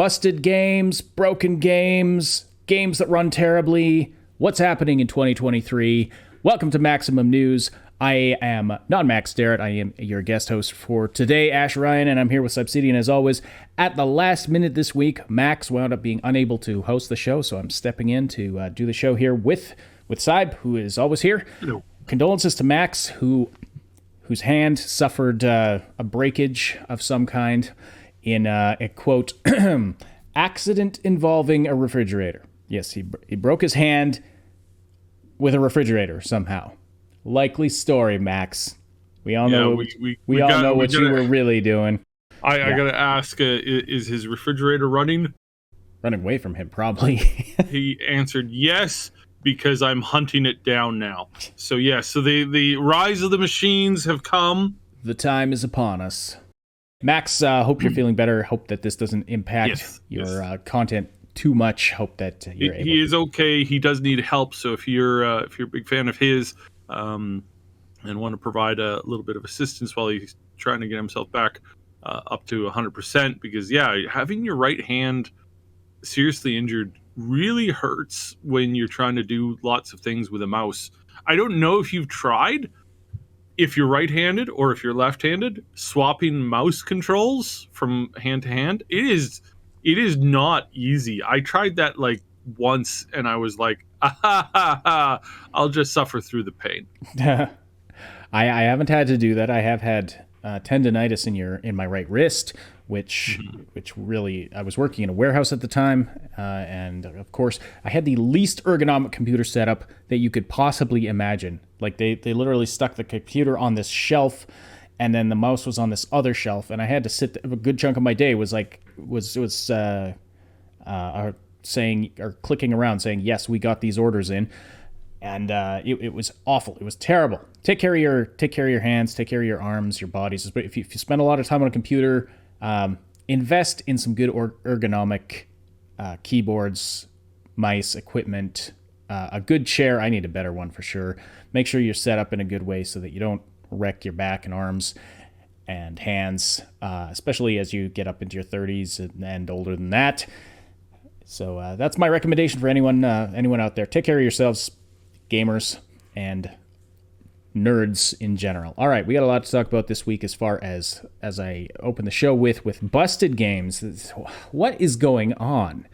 busted games, broken games, games that run terribly. What's happening in 2023? Welcome to Maximum News. I am not Max Derrat. I am your guest host for today, Ash Ryan, and I'm here with Sybsidian as always. At the last minute this week, Max wound up being unable to host the show, so I'm stepping in to do the show here with Syb, who is always here. Hello. Condolences to Max, whose hand suffered a breakage of some kind in a quote accident involving a refrigerator. Yes, he broke his hand with a refrigerator somehow. Likely story, Max. We all know. We all know what you were really doing. I gotta ask: is his refrigerator running? Running away from him, probably. He answered yes, because I'm hunting it down now. So yes, so the rise of the machines have come. The time is upon us. Max, hope you're feeling better. Hope that this doesn't impact your content too much. Hope that you're able. He is okay. He does need help. So if you're a big fan of his, and want to provide a little bit of assistance while he's trying to get himself back up to 100%, because having your right hand seriously injured really hurts when you're trying to do lots of things with a mouse. I don't know if you've tried, if you're right-handed or if you're left-handed, swapping mouse controls from hand to hand. It is not easy. I tried that like once and I was like, I'll just suffer through the pain. I haven't had to do that. I have had tendonitis in my right wrist, which really, I was working in a warehouse at the time, and of course I had the least ergonomic computer setup that you could possibly imagine. Like they literally stuck the computer on this shelf, and then the mouse was on this other shelf, and I had to sit. A good chunk of my day was saying or clicking around saying, yes, we got these orders in. And it was awful. It was terrible. Take care of your hands, take care of your arms, your bodies. But if you spend a lot of time on a computer, invest in some good ergonomic keyboards, mice, equipment, a good chair. I need a better one for sure. Make sure you're set up in a good way so that you don't wreck your back and arms and hands, especially as you get up into your 30s and older than that. So that's my recommendation for anyone out there. Take care of yourselves, gamers and nerds in general. All right, we got a lot to talk about this week as far as I open the show with busted games. What is going on?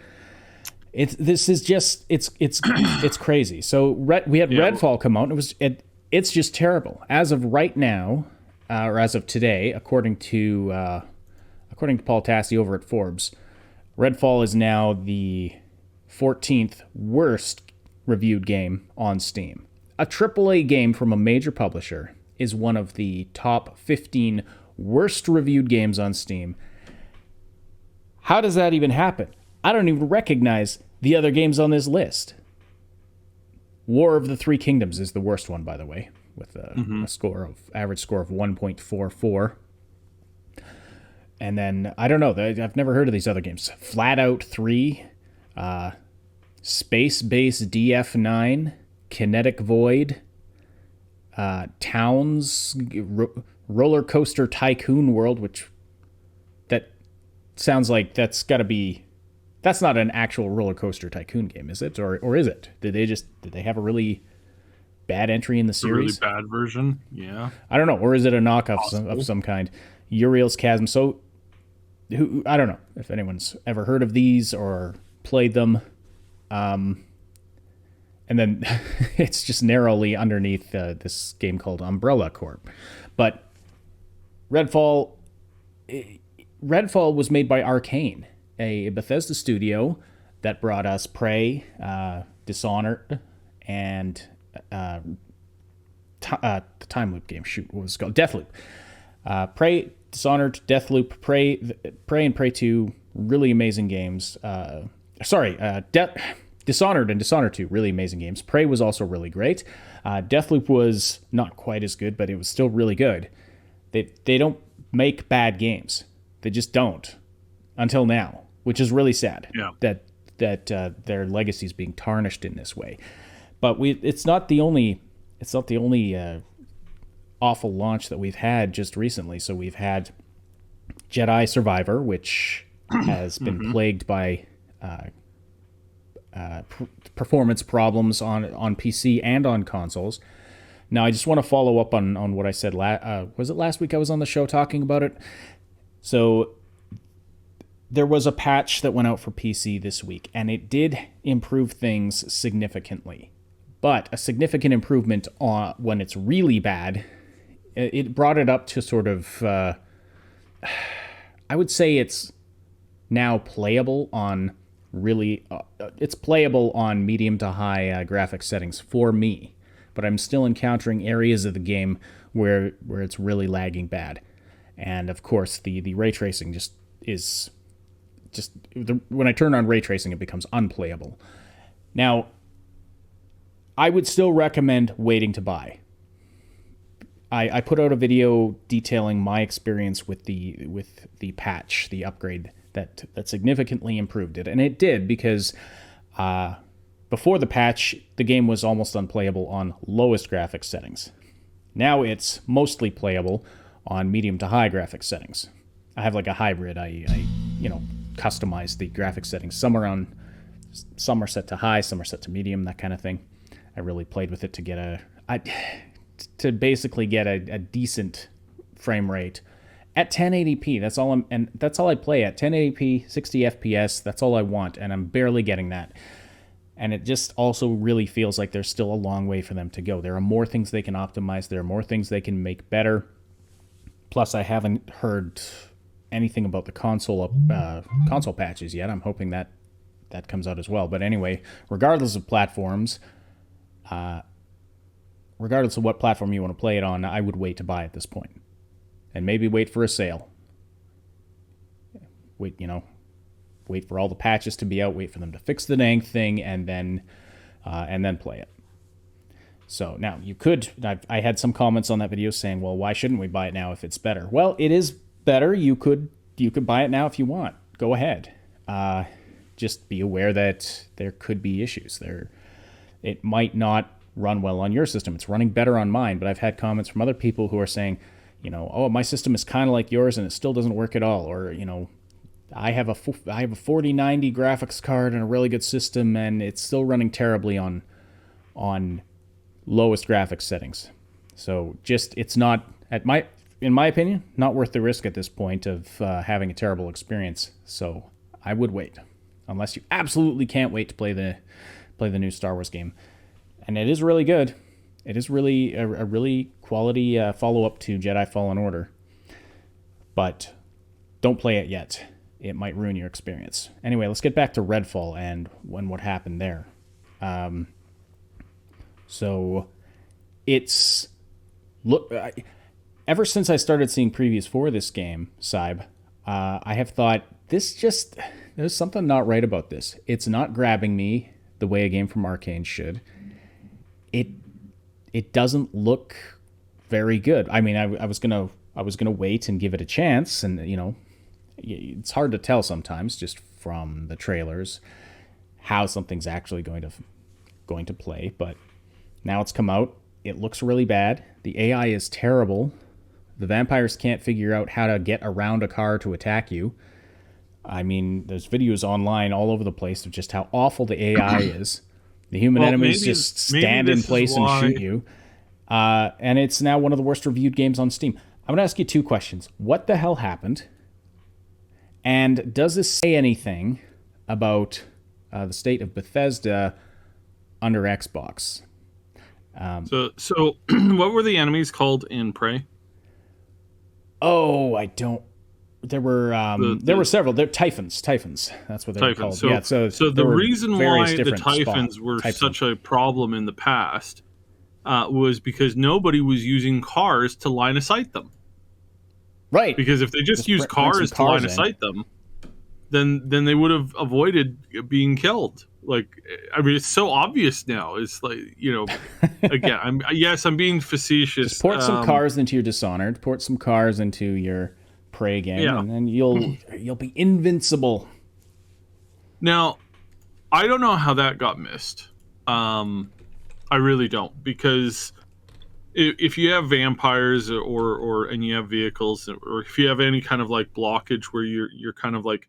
It's crazy. So we had Redfall come out. It's just terrible as of right now, or as of today, according to Paul Tassi over at Forbes. Redfall is now the 14th worst reviewed game on Steam. A AAA game from a major publisher is one of the top 15 worst reviewed games on Steam. How does that even happen? I don't even recognize the other games on this list. War of the Three Kingdoms is the worst one, by the way, with a average score of 1.44. And then, I don't know, I've never heard of these other games. Flat Out 3, Space Base DF9, Kinetic Void, Towns, Roller Coaster Tycoon World, which that sounds like that's not an actual roller coaster tycoon game, is it? Or is it? Did they have a really bad entry in the series? A really bad version, yeah. I don't know, or is it a knockoff of some kind? Uriel's Chasm. So, I don't know if anyone's ever heard of these or played them. And then it's just narrowly underneath this game called Umbrella Corp. But Redfall was made by Arcane, a Bethesda studio that brought us Prey, Dishonored, and the time loop game. Shoot, what was it called? Deathloop. Prey, Dishonored, Deathloop, Prey and Prey 2, really amazing games. Dishonored and Dishonored 2, really amazing games. Prey was also really great. Deathloop was not quite as good, but it was still really good. They don't make bad games. They just don't. Until now, which is really sad. Yeah. That their legacy is being tarnished in this way. But it's not the only awful launch that we've had just recently. So we've had Jedi Survivor, which has been plagued by performance problems on PC and on consoles. Now, I just want to follow up on what I said. Was it last week I was on the show talking about it? So there was a patch that went out for PC this week, and it did improve things significantly. But a significant improvement when it's really bad, it brought it up to sort of, I would say it's now playable on it's playable on medium to high graphics settings for me. But I'm still encountering areas of the game where it's really lagging bad. And of course, the ray tracing when I turn on ray tracing, it becomes unplayable. Now, I would still recommend waiting to buy. I put out a video detailing my experience with the patch, the upgrade that significantly improved it, and it did because before the patch, the game was almost unplayable on lowest graphics settings. Now it's mostly playable on medium to high graphics settings. I have like a hybrid. I customize the graphics settings. Some are set to high, some are set to medium, that kind of thing. I really played with it to basically get a decent frame rate at 1080p. That's all I play at 1080p, 60 FPS. That's all I want, and I'm barely getting that. And it just also really feels like there's still a long way for them to go. There are more things they can optimize. There are more things they can make better. Plus, I haven't heard anything about the console patches yet. I'm hoping that comes out as well. But anyway, regardless of platforms, regardless of what platform you want to play it on, I would wait to buy at this point. And maybe wait for a sale. Wait for all the patches to be out, wait for them to fix the dang thing, and then play it. So now I had some comments on that video saying, well, why shouldn't we buy it now if it's better? Well, it is better. You could buy it now if you want. Go ahead. Just be aware that there could be issues there. It might not run well on your system. It's running better on mine, but I've had comments from other people who are saying, oh, my system is kind of like yours and it still doesn't work at all. Or, I have a 4090 graphics card and a really good system, and it's still running terribly on lowest graphics settings. So it's not, in my opinion, not worth the risk at this point of having a terrible experience. So I would wait, unless you absolutely can't wait to play the new Star Wars game. And it is really good. It is really a really quality follow-up to Jedi Fallen Order. But don't play it yet. It might ruin your experience. Anyway, let's get back to Redfall and what happened there. So it's ever since I started seeing previews for this game, Syb, I have thought there's something not right about this. It's not grabbing me the way a game from Arcane should. It doesn't look very good. I mean, I was gonna wait and give it a chance, and it's hard to tell sometimes just from the trailers how something's actually going to play. But now it's come out. It looks really bad. The AI is terrible. The vampires can't figure out how to get around a car to attack you. I mean, there's videos online all over the place of just how awful the AI is. The human enemies just stand in place and shoot you. And it's now one of the worst reviewed games on Steam. I'm going to ask you two questions. What the hell happened? And does this say anything about the state of Bethesda under Xbox? So what were the enemies called in Prey? Oh, I don't. There were several. They're Typhons. That's what they were called. So, so the reason why the Typhons were types such a problem in the past was because nobody was using cars to line of sight them. Right. Because if they just used cars to line of sight them, then they would have avoided being killed. Like, I mean, it's so obvious now. It's like, again, I'm being facetious. Just port some cars into your Dishonored. Port some cars into your Prey game, and then you'll be invincible. Now, I don't know how that got missed. I really don't, because if you have vampires and you have vehicles, or if you have any kind of like blockage where you're kind of like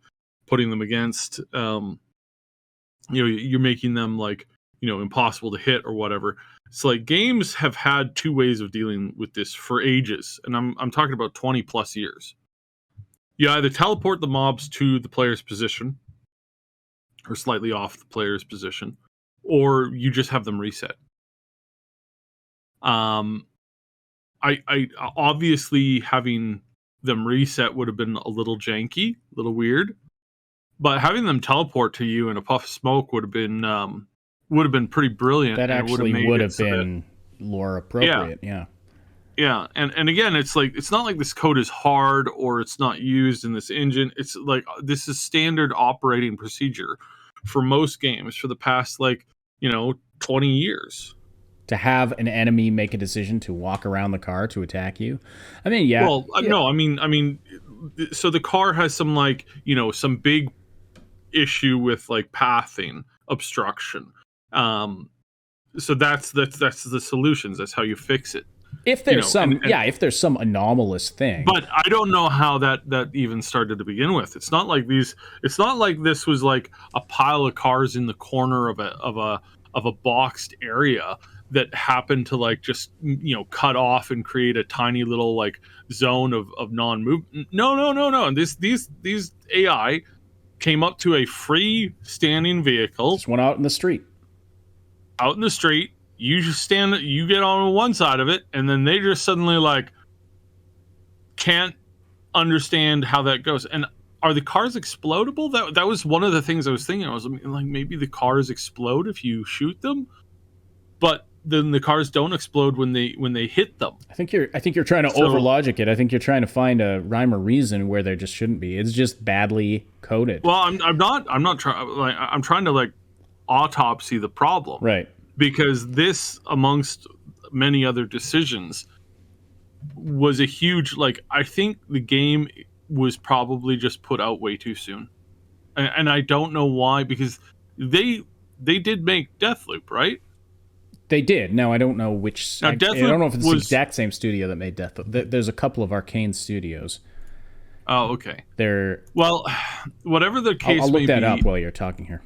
putting them against, you're making them like, impossible to hit or whatever. It's like games have had two ways of dealing with this for ages, and I'm talking about 20 plus years. You either teleport the mobs to the player's position or slightly off the player's position, or you just have them reset. I obviously having them reset would have been a little janky, a little weird, but having them teleport to you in a puff of smoke would have been pretty brilliant. That actually would have been lore appropriate. Yeah. Yeah, and again, it's like it's not like this code is hard or it's not used in this engine. It's like this is standard operating procedure for most games for the past 20 years. To have an enemy make a decision to walk around the car to attack you, I mean, yeah. Well, no, I mean, so the car has some some big issue with like pathing obstruction. So that's the solutions. That's how you fix it. If there's if there's some anomalous thing. But I don't know how that even started to begin with. It's not like this was like a pile of cars in the corner of a boxed area that happened to like just cut off and create a tiny little like zone of non-movement. No. And these AI came up to a free standing vehicle. Just went out in the street. Out in the street. You just you get on one side of it, and then they just suddenly like can't understand how that goes. And are the cars explodable? That was one of the things I was thinking. I was like, maybe the cars explode if you shoot them, but then the cars don't explode when they hit them. I think you're trying to overlogic it. I think you're trying to find a rhyme or reason where there just shouldn't be. It's just badly coded. Well, I'm not trying. Like, I'm trying to like autopsy the problem, right? Because this, amongst many other decisions, was a huge, I think the game was probably just put out way too soon. And I don't know why, because they did make Deathloop, right? They did. Now, I don't know which... I don't know if it's the exact same studio that made Deathloop. There's a couple of Arcane studios. Oh, okay. Well, whatever the case may be... I'll look that up while you're talking here.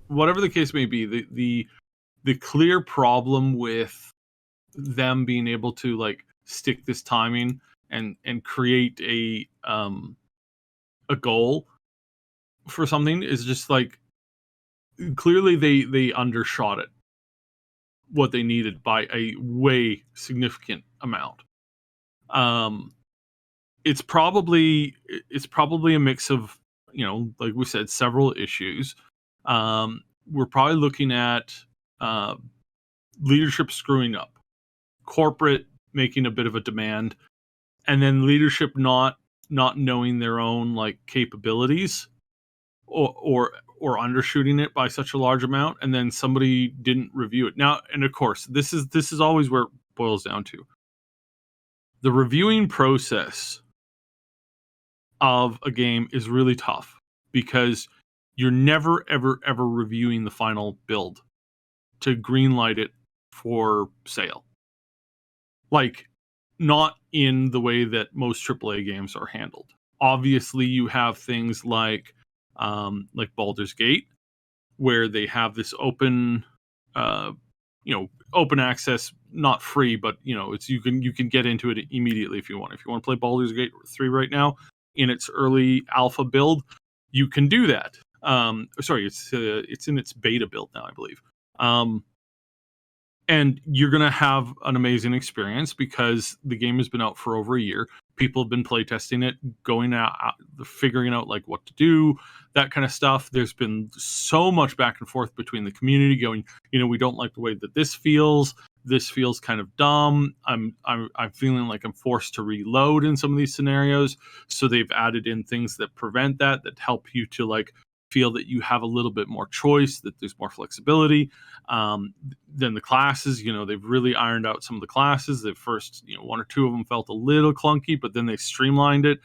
Whatever the case may be, the clear problem with them being able to like stick this timing and create a goal for something is just like clearly they undershot it, what they needed by a way significant amount. It's probably a mix of, like we said, several issues. We're probably looking at leadership screwing up, corporate making a bit of a demand, and then leadership not knowing their own like capabilities or undershooting it by such a large amount, and then somebody didn't review it. Now, and of course, this is always where it boils down to. The reviewing process of a game is really tough because you're never ever reviewing the final build to greenlight it for sale. Like, not in the way that most AAA games are handled. Obviously, you have things like Baldur's Gate, where they have this open, open access, not free, but it's you can get into it immediately if you want. If you want to play Baldur's Gate 3 right now in its early alpha build, you can do that. It's in its beta build now, I believe. And you're going to have an amazing experience because the game has been out for over a year. People have been playtesting it, going out, figuring out like what to do, that kind of stuff. There's been so much back and forth between the community going, we don't like the way that this feels. This feels kind of dumb. I'm feeling like I'm forced to reload in some of these scenarios. So they've added in things that prevent that help you to like feel that you have a little bit more choice, that there's more flexibility. Then the classes, they've really ironed out some of the classes. The first, one or two of them felt a little clunky, but then they streamlined it.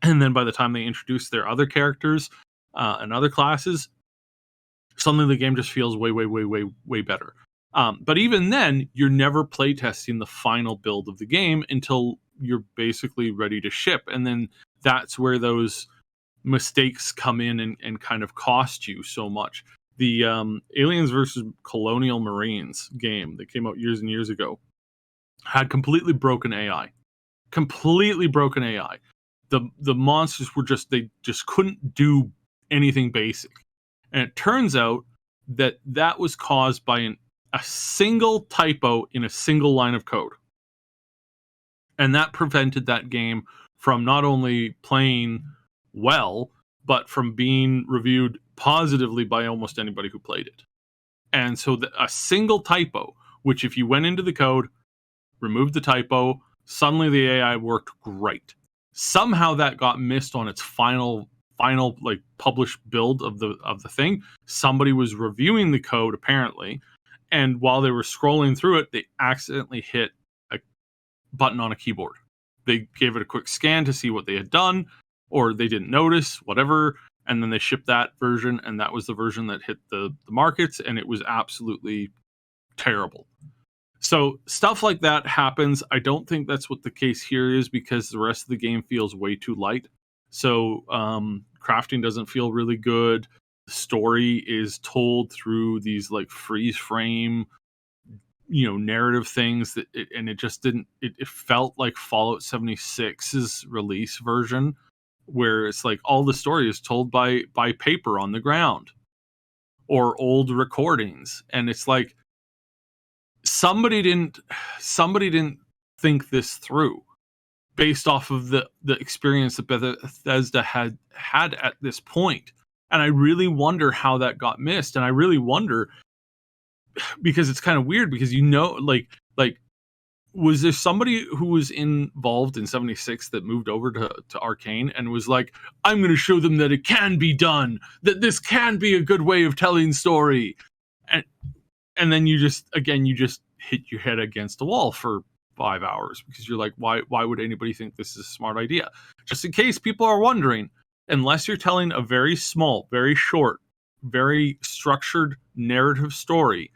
And then by the time they introduced their other characters and other classes, suddenly the game just feels way better. But even then, you're never playtesting the final build of the game until you're basically ready to ship. And then that's where those mistakes come in and kind of cost you so much. The Aliens versus Colonial Marines game that came out years and years ago had completely broken AI. Completely broken AI. The monsters were they just couldn't do anything basic. And it turns out that was caused by a single typo in a single line of code. And that prevented that game from not only playing well, but from being reviewed positively by almost anybody who played it. And so a single typo, which if you went into the code, removed the typo, suddenly the AI worked great. Somehow that got missed on its final like published build of the thing. Somebody was reviewing the code apparently, and while they were scrolling through it, they accidentally hit a button on a keyboard. They gave it a quick scan to see what they had done, or they didn't notice, whatever, and then they shipped that version, and that was the version that hit the markets, and it was absolutely terrible. So stuff like that happens. I don't think that's what the case here is, because the rest of the game feels way too light. So crafting doesn't feel really good. The story is told through these like freeze frame, narrative things and it just didn't. It felt like Fallout 76's release version, where it's like all the story is told by paper on the ground or old recordings, and it's like somebody didn't think this through based off of the experience that Bethesda had at this point. And I really wonder how that got missed. And I really wonder, because it's kind of weird, because like was there somebody who was involved in 76 that moved over to Arcane and was like, I'm going to show them that it can be done, that this can be a good way of telling story. And then you just hit your head against a wall for 5 hours, because you're like, why would anybody think this is a smart idea? Just in case people are wondering, unless you're telling a very small, very short, very structured narrative story,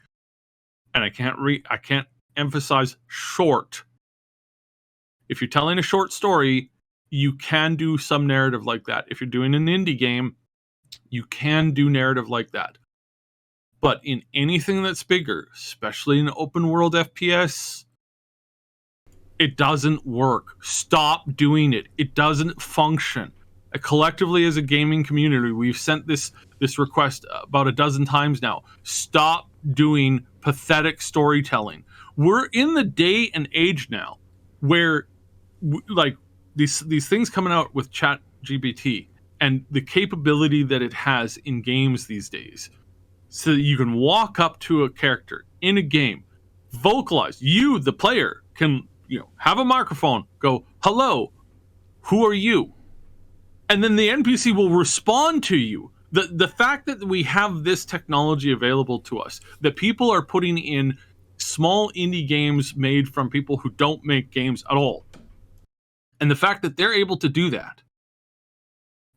and I can't emphasize short. If you're telling a short story, you can do some narrative like that. If you're doing an indie game, you can do narrative like that. But in anything that's bigger, especially in open world FPS, it doesn't work. Stop doing it. It doesn't function. Collectively, as a gaming community, we've sent this request about a dozen times now. Stop doing pathetic storytelling. We're in the day and age now where like these things coming out with ChatGPT and the capability that it has in games these days, so that you can walk up to a character in a game, vocalize. You, the player, can have a microphone, go, hello, who are you? And then the NPC will respond to you. The fact that we have this technology available to us, that people are putting in small indie games made from people who don't make games at all, and the fact that they're able to do that,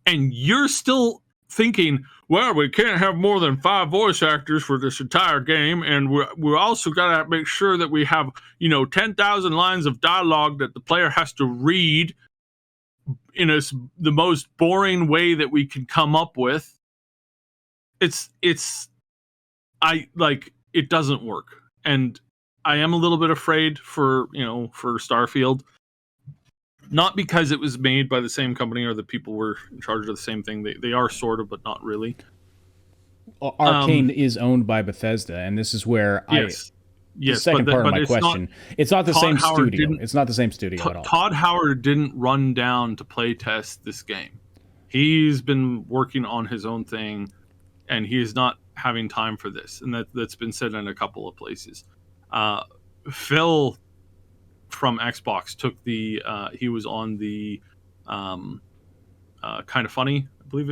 and you're still thinking, well, we can't have more than 5 voice actors for this entire game, and we're also got to make sure that we have 10,000 lines of dialogue that the player has to read in the most boring way that we can come up with. It doesn't work, and I am a little bit afraid for Starfield. Not because it was made by the same company or the people were in charge of the same thing. They are sort of, but not really. Arcane is owned by Bethesda, and this is where yes, the second part of my question. It's not the same studio. It's not the same studio at all. Todd Howard didn't run down to play test this game. He's been working on his own thing, and he is not having time for this. And that's been said in a couple of places. Phil from Xbox took he was on the Kind of Funny, I believe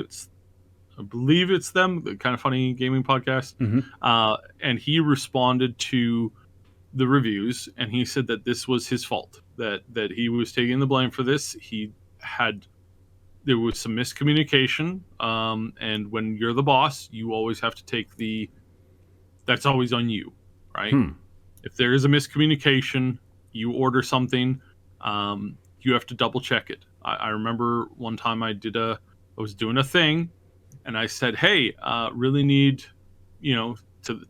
it's them, the Kind of Funny gaming podcast. Mm-hmm. And he responded to the reviews, and he said that this was his fault, that he was taking the blame for this. There was some miscommunication, and when you're the boss, you always have to take that's always on you, right? If there is a miscommunication, you order something, you have to double check it. I remember one time I did a I was doing a thing, and I said, "Hey, really need, to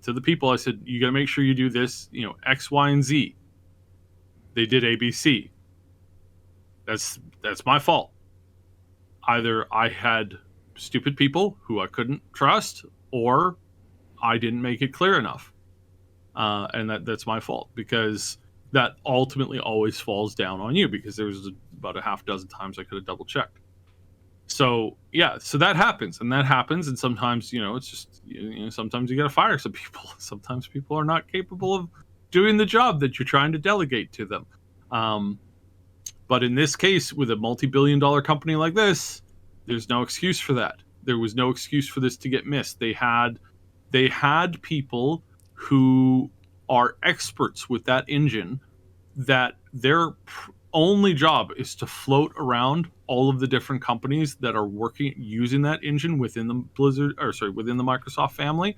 the people." I said, "You got to make sure you do this, X, Y, and Z." They did ABC. That's my fault. Either I had stupid people who I couldn't trust, or I didn't make it clear enough, and that's my fault, because that ultimately always falls down on you, because there was about a half dozen times I could have double checked. So yeah, so that happens, and sometimes it's just sometimes you got to fire some people. Sometimes people are not capable of doing the job that you're trying to delegate to them. But in this case, with a multi-billion-dollar company like this, there's no excuse for that. There was no excuse for this to get missed. They had people who are experts with that engine, that their only job is to float around all of the different companies that are working using that engine within the within the Microsoft family,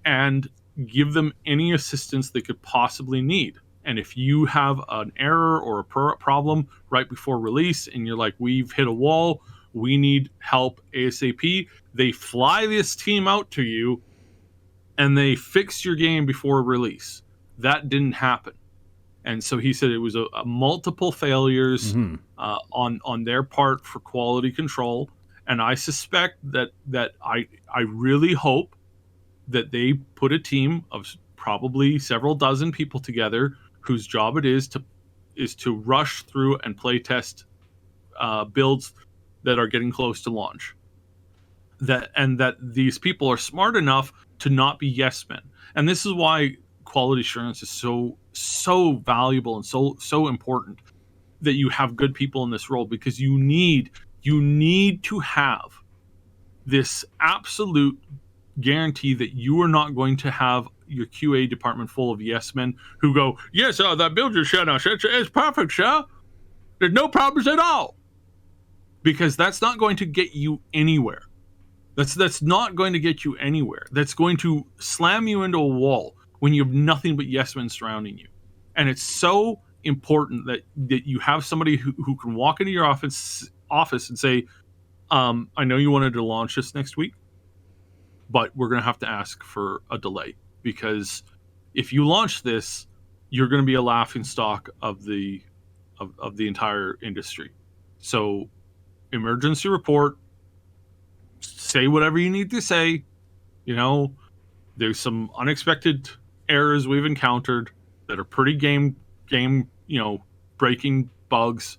and give them any assistance they could possibly need. And if you have an error or a problem right before release, and you're like, "We've hit a wall, we need help ASAP," they fly this team out to you and they fix your game before release. That didn't happen. And so he said it was a multiple failures on their part for quality control. And I suspect that I really hope that they put a team of probably several dozen people together whose job it is to rush through and play test builds that are getting close to launch. That these people are smart enough to not be yes men. And this is why quality assurance is so valuable and so important, that you have good people in this role, because you need to have this absolute guarantee that you are not going to have your QA department full of yes men who go, "Yes, that build you're showing us, it's perfect, sir. There's no problems at all." Because that's not going to get you anywhere. That's not going to get you anywhere. That's going to slam you into a wall when you have nothing but yes men surrounding you. And it's so important that you have somebody who can walk into your office and say, "I know you wanted to launch this next week, but we're going to have to ask for a delay, because if you launch this, you're going to be a laughingstock of the entire industry. So emergency report, say whatever you need to say. There's some unexpected errors we've encountered that are pretty game breaking bugs.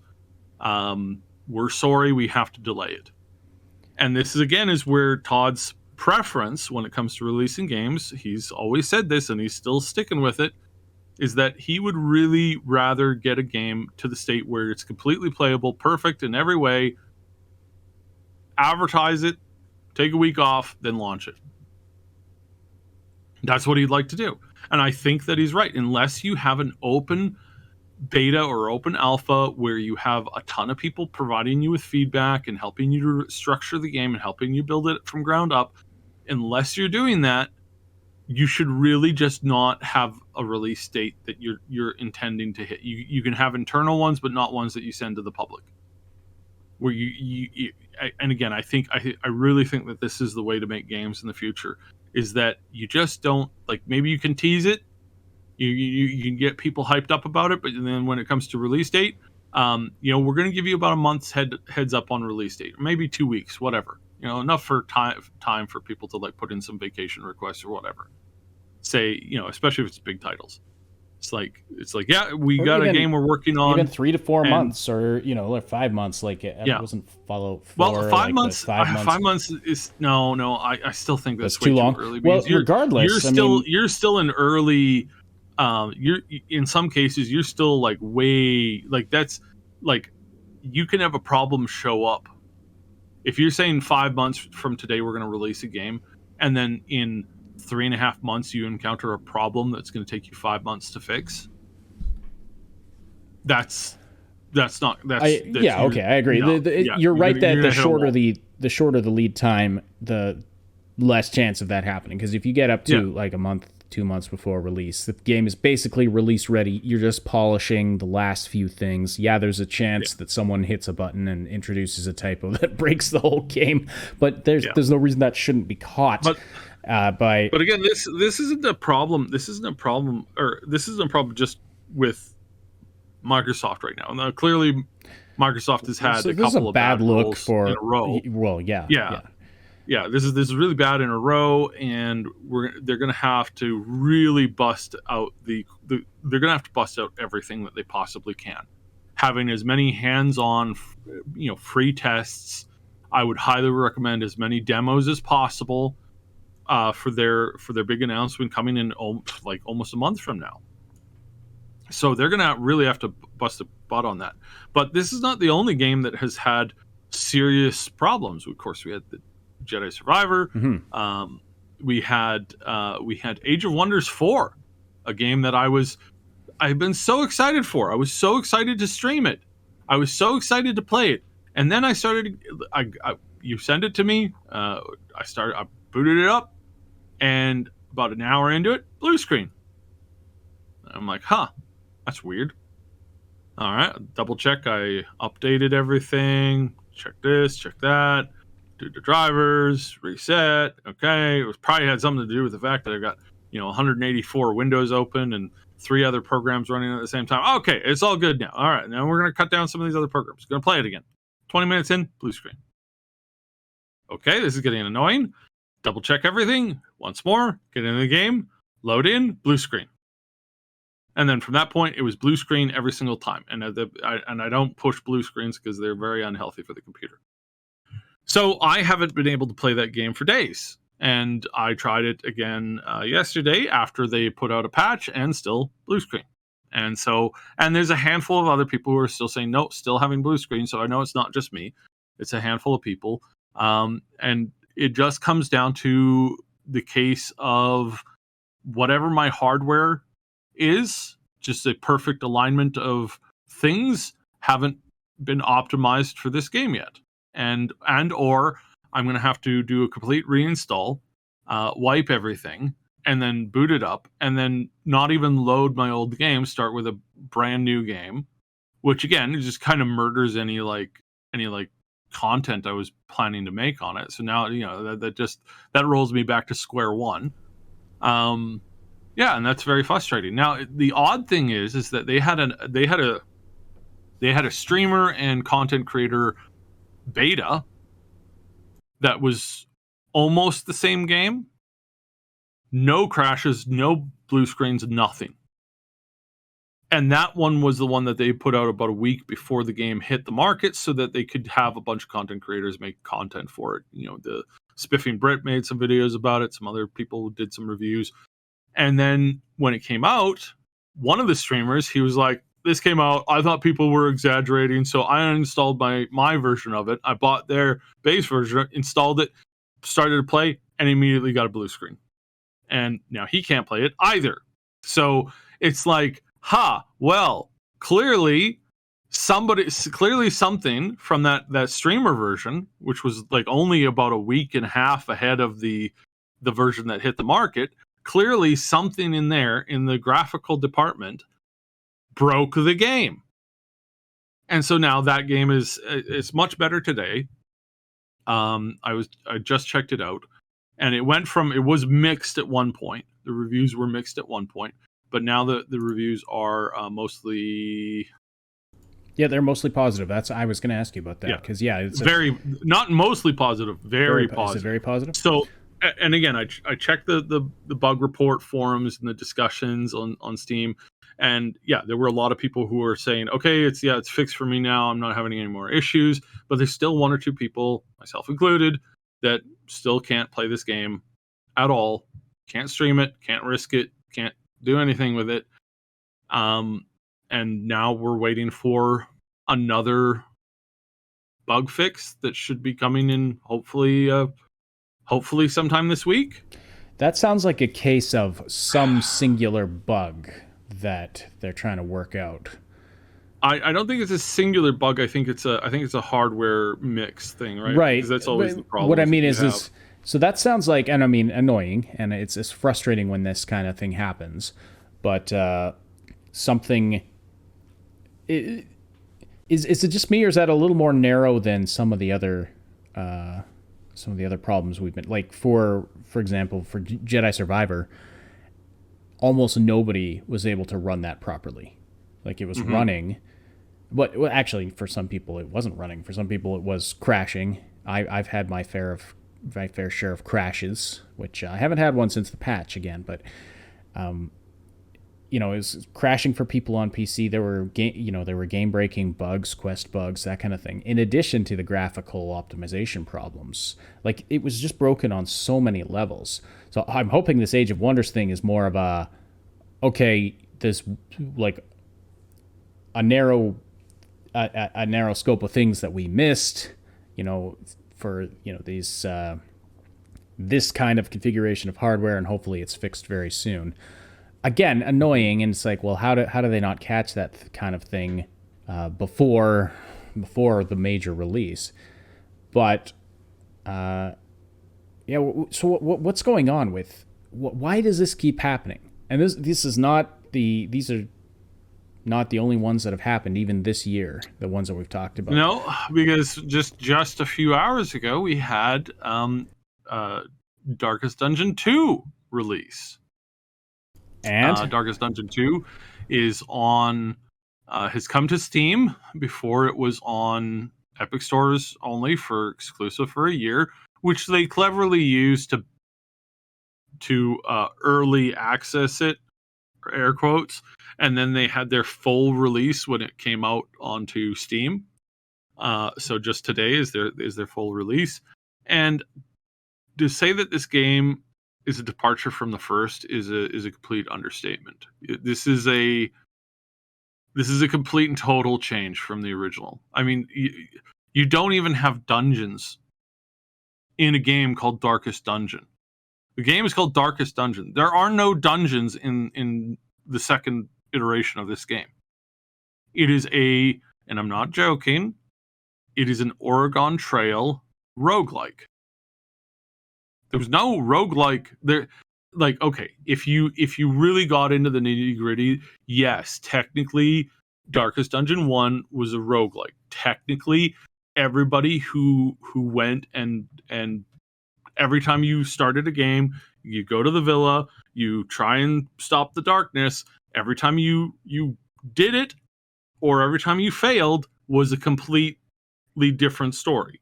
We're sorry, we have to delay it." And this is where Todd's preference when it comes to releasing games, he's always said this and he's still sticking with it, is that he would really rather get a game to the state where it's completely playable, perfect in every way, advertise it, take a week off, then launch it. That's what he'd like to do. And I think that he's right. Unless you have an open beta or open alpha where you have a ton of people providing you with feedback and helping you to structure the game and helping you build it from ground up, unless you're doing that, you should really just not have a release date that you're intending to hit. You can have internal ones, but not ones that you send to the public. Where and again, I really think that this is the way to make games in the future, is that you just don't, like, maybe you can tease it, you can get people hyped up about it, but then when it comes to release date, we're going to give you about a month's heads up on release date, or maybe 2 weeks, whatever, enough for time for people to like put in some vacation requests or whatever. Say, especially if it's big titles. It's like, yeah, we got a game we're working on. Even 3 to 4 months, or like 5 months. Like it wasn't follow. Well, 5 months. 5 months is no. I still think that's way too long. Early. Well, regardless, you're still in early. You're in some cases you're still like way, like that's like you can have a problem show up if you're saying 5 months from today we're going to release a game, and then in 3.5 months you encounter a problem that's going to take you 5 months to fix. That's not. Okay, I agree. You're right that the shorter the lead time, the less chance of that happening. Because if you get up to like a month 2 months before release. The game is basically release ready. You're just polishing the last few things. Yeah, there's a chance that someone hits a button and introduces a typo that breaks the whole game, but there's no reason that shouldn't be caught. But again, this isn't a problem. This isn't a problem just with Microsoft right now. Now, clearly, Microsoft has had a couple of bad looks in a row. Well, yeah. This is really bad in a row, and they're going to have to really bust out they're going to have to bust out everything that they possibly can. Having as many hands-on, free tests. I would highly recommend as many demos as possible for their big announcement coming in almost a month from now. So they're going to really have to bust a butt on that. But this is not the only game that has had serious problems. Of course, we had the Jedi Survivor. Mm-hmm. We had Age of Wonders 4, a game that I've been so excited for. I was so excited to stream it. I was so excited to play it. And then you sent it to me. I booted it up, and about an hour into it, blue screen. I'm like, that's weird. All right, double check. I updated everything. Check this, check that. Do the drivers, reset. Okay, it probably had something to do with the fact that I've got 184 windows open and 3 other programs running at the same time. Okay, it's all good now. All right, now we're gonna cut down some of these other programs. Gonna play it again. 20 minutes in, blue screen. Okay, this is getting annoying. Double check everything once more. Get into the game. Load in, blue screen. And then from that point, it was blue screen every single time. And I don't push blue screens because they're very unhealthy for the computer. So I haven't been able to play that game for days. And I tried it again yesterday after they put out a patch, and still blue screen. And there's a handful of other people who are still saying, no, still having blue screen. So I know it's not just me. It's a handful of people. And it just comes down to the case of whatever my hardware is, just a perfect alignment of things haven't been optimized for this game yet. Or I'm going to have to do a complete reinstall, wipe everything, and then boot it up, and then not even load my old game, start with a brand new game, which again just kind of murders any content I was planning to make on it. So now that rolls me back to square one. And that's very frustrating. Now the odd thing is that they had a streamer and content creator beta that was almost the same game. No crashes, no blue screens, nothing. And that one was the one that they put out about a week before the game hit the market so that they could have a bunch of content creators make content for it. The Spiffing Brit made some videos about it. Some other people did some reviews. And then when it came out, one of the streamers, he was like, this came out, I thought people were exaggerating, so I uninstalled my version of it. I bought their base version, installed it, started to play, and immediately got a blue screen. And now he can't play it either. So it's like, well, clearly something from that streamer version, which was like only about a week and a half ahead of the version that hit the market, clearly something in there in the graphical department broke the game. And so now that game it's much better today. I just checked it out, and it was mixed at one point. The reviews were mixed at one point, but now the reviews are mostly... Yeah, they're mostly positive. I was going to ask you about that, because it's not mostly positive, very positive. Is it very positive? So, and again, I checked the bug report forums and the discussions on Steam, and there were a lot of people who were saying, okay, it's fixed for me now. I'm not having any more issues. But there's still 1 or 2 people, myself included, that still can't play this game at all. Can't stream it. Can't risk it. Can't do anything with it. And now we're waiting for another bug fix that should be coming in hopefully sometime this week. That sounds like a case of some singular bug that they're trying to work out. I don't think it's a singular bug. I think it's a hardware mix thing, right? Right. Because that's always the problem. What I mean is So that sounds like, and I mean, annoying, and it's frustrating when this kind of thing happens. But something is it just me, or is that a little more narrow than some of the other problems we've been like for example for Jedi Survivor, almost nobody was able to run that properly. Like it was running, but well, actually for some people it wasn't running. For some people it was crashing. I've had my fair share of crashes, which I haven't had one since the patch again, but it was crashing for people on PC. There were game breaking bugs, quest bugs, that kind of thing. In addition to the graphical optimization problems, like it was just broken on so many levels. So I'm hoping this Age of Wonders thing is more of a, okay, this like a narrow scope of things that we missed, for these this kind of configuration of hardware, and hopefully it's fixed very soon. Again, annoying, and it's like, well, how do they not catch that kind of thing before the major release? But yeah, so what's going on with why does this keep happening? And these are not the only ones that have happened even this year, the ones that we've talked about. No, because just a few hours ago we had Darkest Dungeon 2 release. And Darkest Dungeon 2 is on has come to Steam. Before it was on Epic Stores only for exclusive for a year, which they cleverly used to early access it, air quotes, and then they had their full release when it came out onto Steam. So just today is their full release, and to say that this game is a departure from the first is a complete understatement. This is a complete and total change from the original. I mean, you don't even have dungeons in a game called Darkest Dungeon. The game is called Darkest Dungeon. There are no dungeons in the second iteration of this game. It is and I'm not joking, it is an Oregon Trail roguelike. There's no roguelike there. Like, okay, if you really got into the nitty gritty, yes, technically Darkest Dungeon 1 was a roguelike. Technically, everybody who went and every time you started a game, you go to the villa, you try and stop the darkness. Every time you did it, or every time you failed, was a completely different story.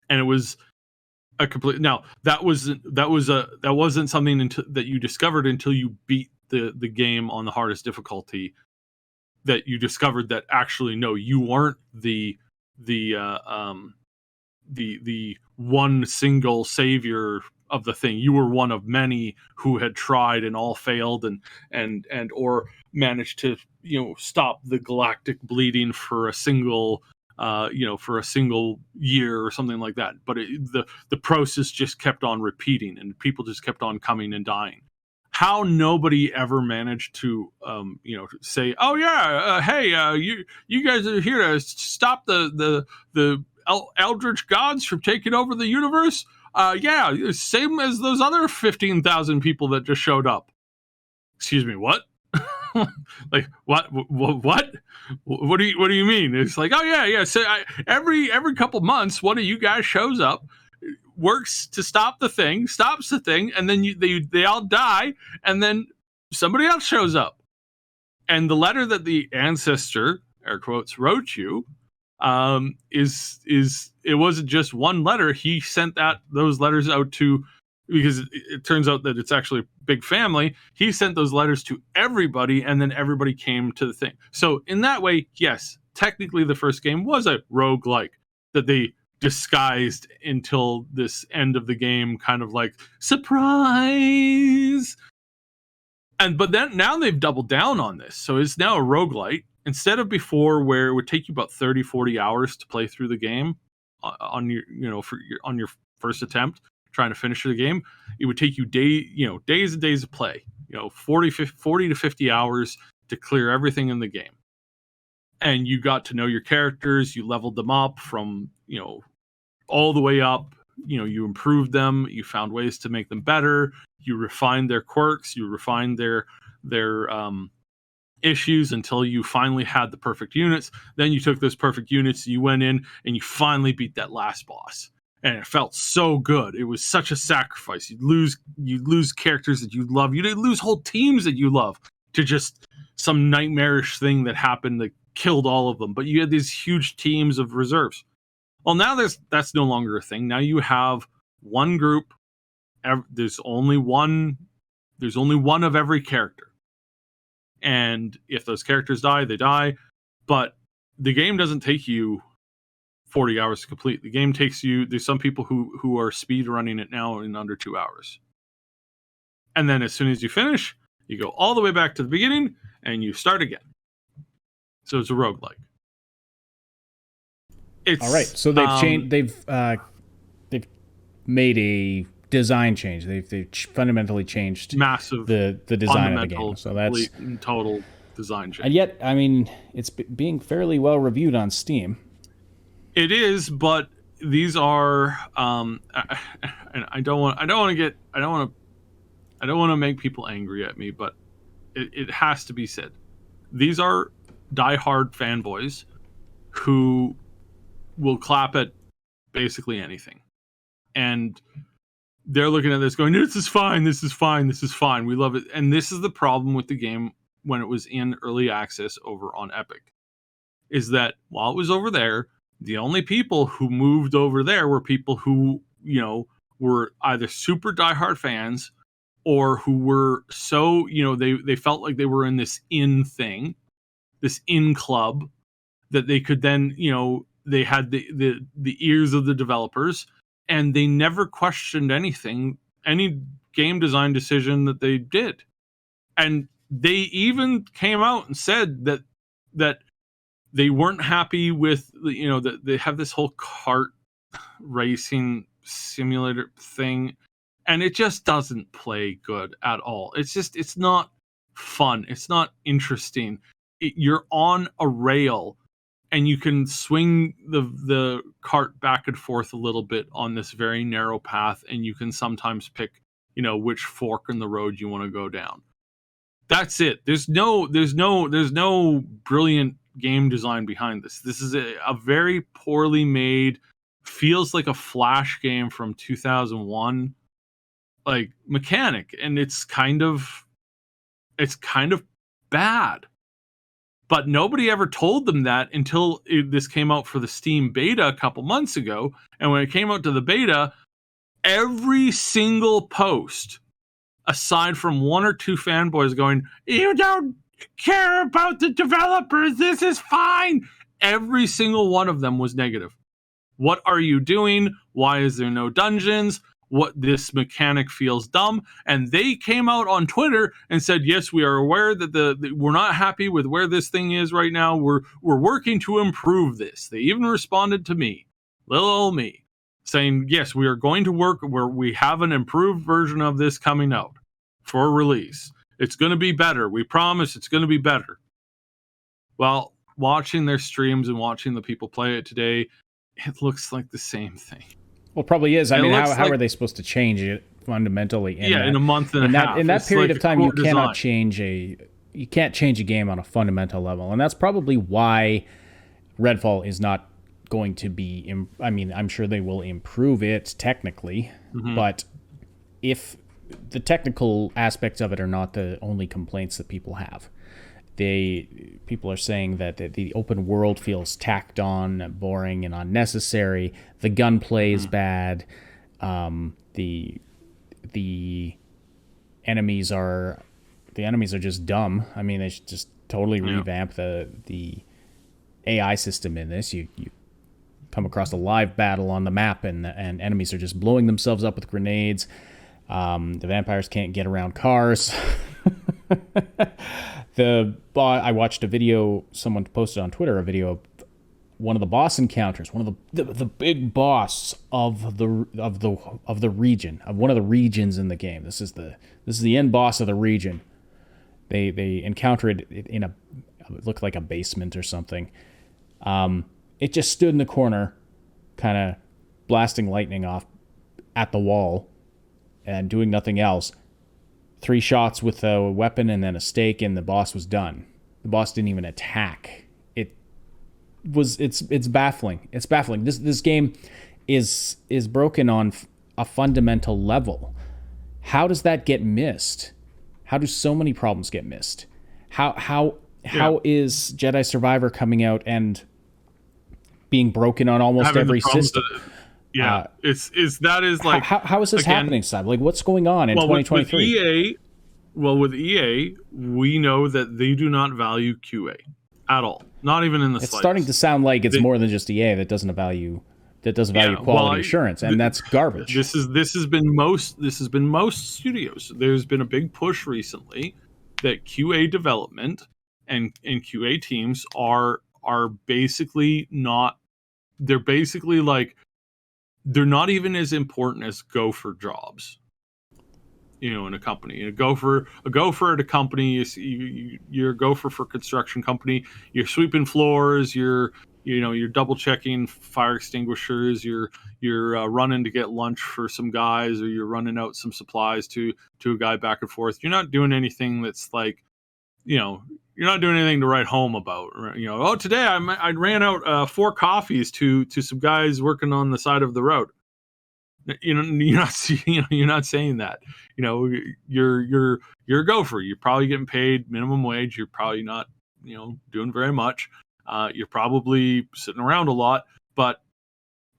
And it was a complete. Now that wasn't something that you discovered until you beat the game on the hardest difficulty. That you discovered that actually no, you weren't the one single savior of the thing. You were one of many who had tried and all failed and or managed to stop the galactic bleeding for a single year or something like that. But the process just kept on repeating, and people just kept on coming and dying. How nobody ever managed to say, oh yeah, hey, you guys are here to stop the eldritch gods from taking over the universe. Yeah, same as those other 15,000 people that just showed up. Excuse me, what? Like what? What do you mean? It's like, oh yeah. So every couple months, one of you guys shows up, works to stop the thing, stops the thing, and then they all die, and then somebody else shows up. And the letter that the ancestor, air quotes, wrote you, is it wasn't just one letter. He sent those letters out to, because it turns out that it's actually a big family. He sent those letters to everybody, and then everybody came to the thing. So in that way, yes, technically the first game was a roguelike that they disguised until this end of the game, kind of like surprise. But then now they've doubled down on this. So it's now a roguelite. Instead of before where it would take you about 30, 40 hours to play through the game on your first attempt, trying to finish the game, it would take you days and days of play, 40 to 50 hours to clear everything in the game. And you got to know your characters, you leveled them up from, all the way up, you improved them, you found ways to make them better, you refined their quirks, you refined their issues until you finally had the perfect units. Then you took those perfect units, you went in and you finally beat that last boss. And it felt so good. It was such a sacrifice. You'd lose characters that you love. You'd lose whole teams that you love to just some nightmarish thing that happened that killed all of them. But you had these huge teams of reserves. Well, now that's no longer a thing. Now you have one group. There's only one of every character. And if those characters die, they die. But the game doesn't take you 40 hours to complete. The game takes you, there's some people who are speed running it now in under 2 hours. And then as soon as you finish, you go all the way back to the beginning and you start again. So it's a roguelike. All right. So they've changed. They've made a design change. They've fundamentally changed massive the design of the game. So that's total design change. And yet, I mean, it's being fairly well reviewed on Steam. It is, but these are, and I don't want to make people angry at me, but it has to be said. These are diehard fanboys who will clap at basically anything, and they're looking at this going, "This is fine. This is fine. This is fine. We love it." And this is the problem with the game when it was in early access over on Epic, is that while it was over there, the only people who moved over there were people who, were either super diehard fans or who were so, they felt like they were in this thing, this club, that they could then, they had the ears of the developers, and they never questioned anything, any game design decision that they did. And they even came out and said that they weren't happy with, that they have this whole kart racing simulator thing, and it just doesn't play good at all. It's not fun. It's not interesting. You're on a rail, and you can swing the cart back and forth a little bit on this very narrow path, and you can sometimes pick, which fork in the road you want to go down. That's it. There's no brilliant game design behind this. This is a very poorly made, feels like a Flash game from 2001, like mechanic, and it's kind of bad. But nobody ever told them that until this came out for the Steam beta a couple months ago. And when it came out to the beta, every single post, aside from one or two fanboys going, "You don't care about the developers, this is fine," every single one of them was negative. What are you doing? Why is there no dungeons? What, this mechanic feels dumb. And they came out on Twitter and said, "Yes, we are aware that we're not happy with where this thing is right now. We're working to improve this." They even responded to me, little old me, saying, "Yes, we are going to work where we have an improved version of this coming out for release. It's going to be better. We promise it's going to be better." Well, watching their streams and watching the people play it today, it looks like the same thing. Well, probably is. I mean, how are they supposed to change it fundamentally? In a month and a half. In that period of time, you can't change a game on a fundamental level, and that's probably why Redfall is not going to be. I mean, I'm sure they will improve it technically, but if the technical aspects of it are not the only complaints that people have, people are saying that the open world feels tacked on, boring, and unnecessary. The gunplay is bad. The enemies are just dumb. I mean, they should just totally revamp the AI system in this. You come across a live battle on the map, and enemies are just blowing themselves up with grenades. The vampires can't get around cars. I watched a video, someone posted on Twitter a video of one of the boss encounters, one of the big boss of the region, of one of the regions in the game. This is the end boss of the region. They encounter it in it looked like a basement or something. It just stood in the corner, kind of blasting lightning off at the wall and doing nothing else. 3 shots with a weapon and then a stake, and the boss was done. The boss didn't even attack. It's baffling. It's baffling. This game is broken on a fundamental level. How does that get missed? How do so many problems get missed? How is Jedi Survivor coming out and being broken on almost Having every system? How is this happening, Sib? Like, what's going on in 2023? With EA, we know that they do not value QA at all. Not even in the It's slightest. starting to sound like it's more than just EA that doesn't value quality assurance, and that's garbage. This has been most studios. There's been a big push recently that QA development and QA teams are basically not. They're basically like, they're not even as important as gopher jobs. In a company, a gopher at a company, you're a gopher for a construction company. You're sweeping floors. You're double checking fire extinguishers. You're running to get lunch for some guys, or you're running out some supplies to a guy back and forth. You're not doing anything that's like, you're not doing anything to write home about. Today I ran out 4 coffees to some guys working on the side of the road. You're not saying that. You're a gopher. You're probably getting paid minimum wage. You're probably not doing very much. You're probably sitting around a lot. But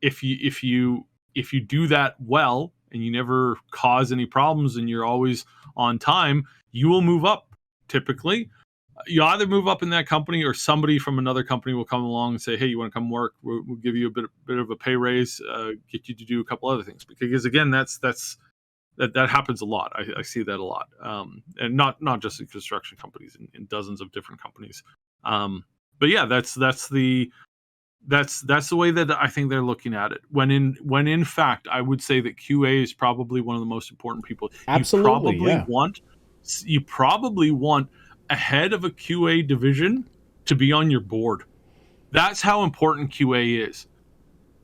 if you do that well and you never cause any problems and you're always on time, you will move up. Typically, you either move up in that company, or somebody from another company will come along and say, "Hey, you want to come work? We'll give you a bit of a pay raise, get you to do a couple other things." Because again, that happens a lot. I see that a lot, and not just in construction companies, in dozens of different companies. But yeah, that's the way that I think they're looking at it. When in fact, I would say that QA is probably one of the most important people. Absolutely, You probably want a head of a QA division to be on your board. That's how important QA is.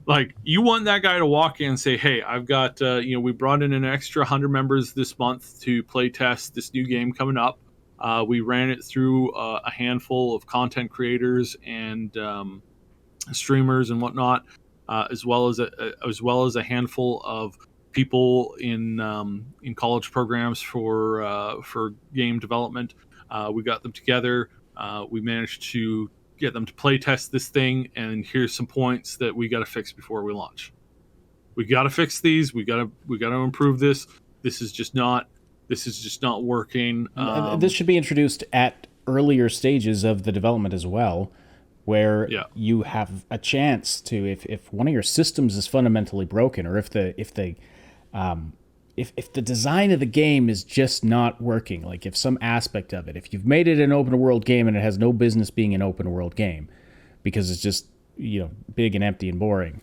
Like, you want that guy to walk in and say, "Hey, I've got we brought in an extra 100 members this month to play test this new game coming up. We ran it through a handful of content creators and streamers and whatnot, as well as a handful of people in college programs for game development. We got them together. We managed to get them to play test this thing, and here's some points that we got to fix before we launch. We got to fix these. We got to improve this. This is just not working." This should be introduced at earlier stages of the development as well, where you have a chance to, if one of your systems is fundamentally broken, or if the design of the game is just not working, like if some aspect of it, if you've made it an open world game and it has no business being an open world game because it's just big and empty and boring,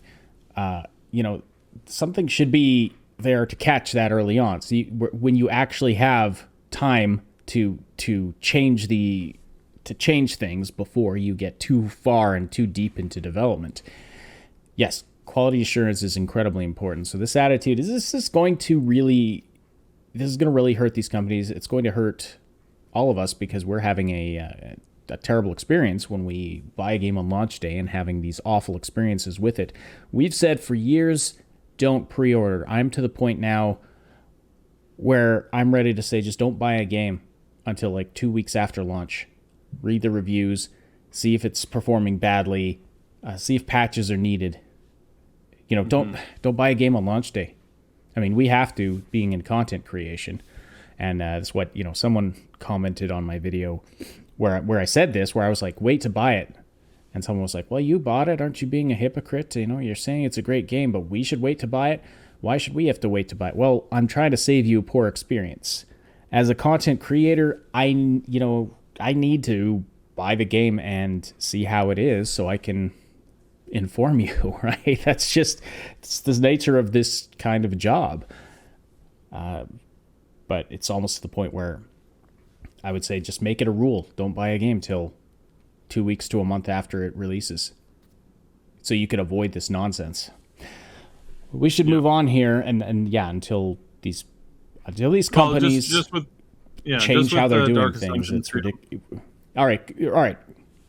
something should be there to catch that early on. So when you actually have time to change things before you get too far and too deep into development. Yes, quality assurance is incredibly important. So this attitude is going to really hurt these companies. It's going to hurt all of us because we're having a terrible experience when we buy a game on launch day and having these awful experiences with it. We've said for years, don't pre-order. I'm to the point now where I'm ready to say, just don't buy a game until like 2 weeks after launch. Read the reviews, see if it's performing badly, see if patches are needed. Don't buy a game on launch day. I mean, we have to, being in content creation, and that's what someone commented on my video where I said this, where I was like, wait to buy it. And someone was like, well, you bought it. Aren't you being a hypocrite? You're saying it's a great game, but we should wait to buy it. Why should we have to wait to buy it? Well, I'm trying to save you a poor experience. As a content creator, I need to buy the game and see how it is so I can inform you, right? It's the nature of this kind of job. But it's almost to the point where I would say just make it a rule. Don't buy a game till 2 weeks to a month after it releases, so you could avoid this nonsense. We should move on here, and yeah, until these companies change how they're doing things. It's ridiculous. All right.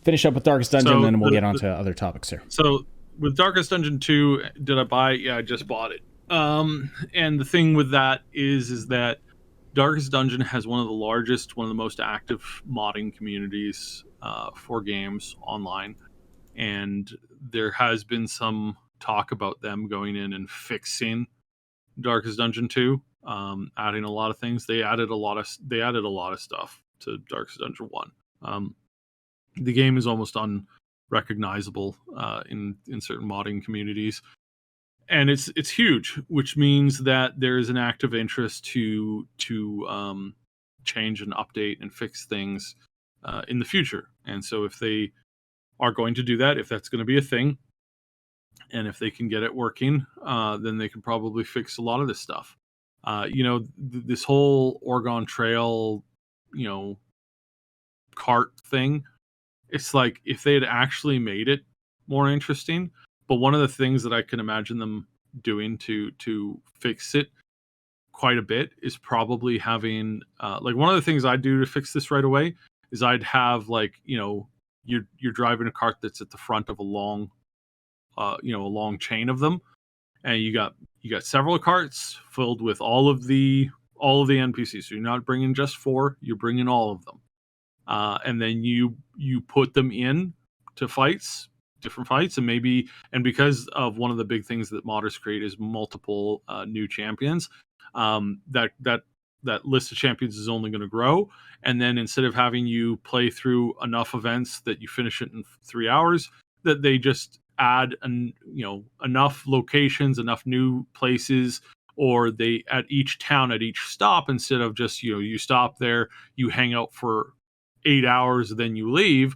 Finish up with Darkest Dungeon, and then we'll get on to other topics here. So with Darkest Dungeon 2, did I buy it? Yeah, I just bought it. And the thing with that is that Darkest Dungeon has one of the most active modding communities for games online. And there has been some talk about them going in and fixing Darkest Dungeon 2, adding a lot of things. They added a lot of stuff to Darkest Dungeon 1. The game is almost unrecognizable in certain modding communities. And it's huge, which means that there is an active interest to change and update and fix things in the future. And so if they are going to do that, if that's going to be a thing, and if they can get it working, then they can probably fix a lot of this stuff. This whole Oregon Trail, cart thing, it's like if they had actually made it more interesting. But one of the things that I can imagine them doing to fix it quite a bit is probably having one of the things I'd do to fix this right away is I'd have you're driving a cart that's at the front of a long chain of them, and you got several carts filled with all of the NPCs. So you're not bringing just 4, you're bringing all of them, and then you put them in to different fights, and because of one of the big things that modders create is multiple new champions, that list of champions is only going to grow. And then instead of having you play through enough events that you finish it in 3 hours, that they just add enough locations, enough new places, or they at each town, at each stop, instead of just you stop there, you hang out for 8 hours, then you leave.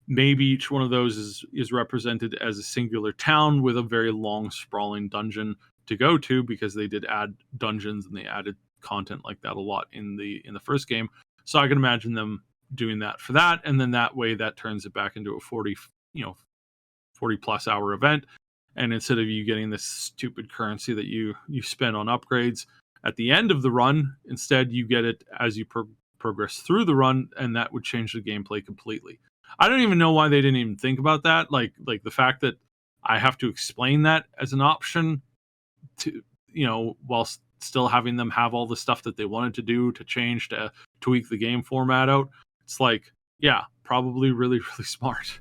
Maybe each one of those is represented as a singular town with a very long, sprawling dungeon to go to, because they did add dungeons and they added content like that a lot in the first game. So I can imagine them doing that for that, and then that way that turns it back into a 40 plus hour event. And instead of you getting this stupid currency that you spend on upgrades at the end of the run, instead you get it as you progress through the run, and that would change the gameplay completely. I don't even know why they didn't even think about that. Like the fact that I have to explain that as an option to, while still having them have all the stuff that they wanted to do to change, to tweak the game format out. It's like, yeah, probably really, really smart.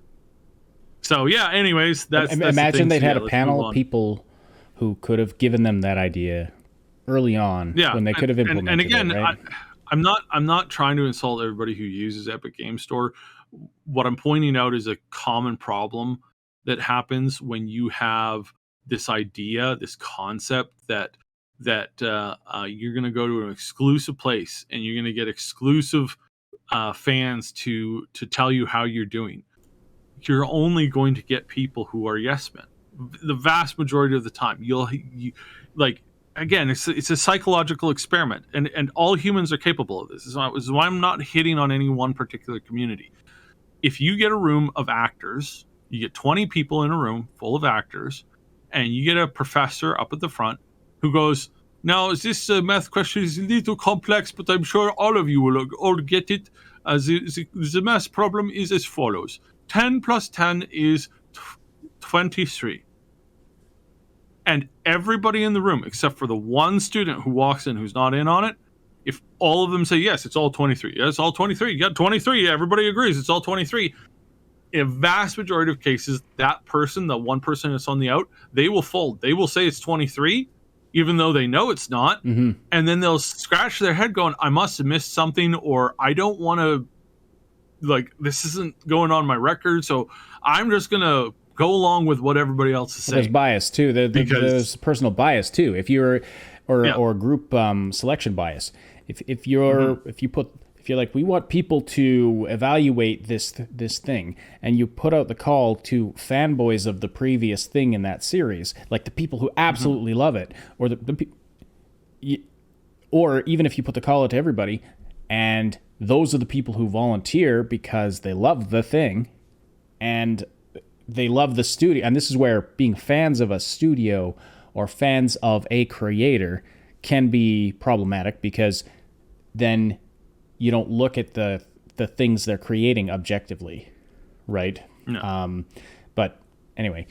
So yeah, anyways, that's imagine they'd had a panel of people who could have given them that idea early on, when they could have implemented and again, it, right? I'm not trying to insult everybody who uses Epic Game Store. What I'm pointing out is a common problem that happens when you have this idea, this concept that you're going to go to an exclusive place and you're going to get exclusive fans to tell you how you're doing. You're only going to get people who are yes men. The vast majority of the time, again, it's a psychological experiment, and all humans are capable of this. This is why I'm not hitting on any one particular community. If you get a room of actors, you get 20 people in a room full of actors, and you get a professor up at the front who goes, "Now, this math question is a little complex, but I'm sure all of you will all get it. The math problem is as follows. 10 plus 10 is 23. And everybody in the room, except for the one student who walks in who's not in on it, if all of them say, yes, it's all 23. Yeah, it's all 23. You got 23. Everybody agrees it's all 23. In a vast majority of cases, that person, the one person that's on the out, they will fold. They will say it's 23, even though they know it's not. Mm-hmm. And then they'll scratch their head going, I must have missed something, or I don't want to, this isn't going on my record, so I'm just going to go along with what everybevery else is saying. There's bias too. There's personal bias too. If you're or group selection bias. If you're like, we want people to evaluate this thing, and you put out the call to fanboys of the previous thing in that series, like the people who absolutely love it, or or even if you put the call out to everybody, and those are the people who volunteer because they love the thing and they love the studio. And this is where being fans of a studio or fans of a creator can be problematic, because then you don't look at the things they're creating objectively, right? No. But anyway,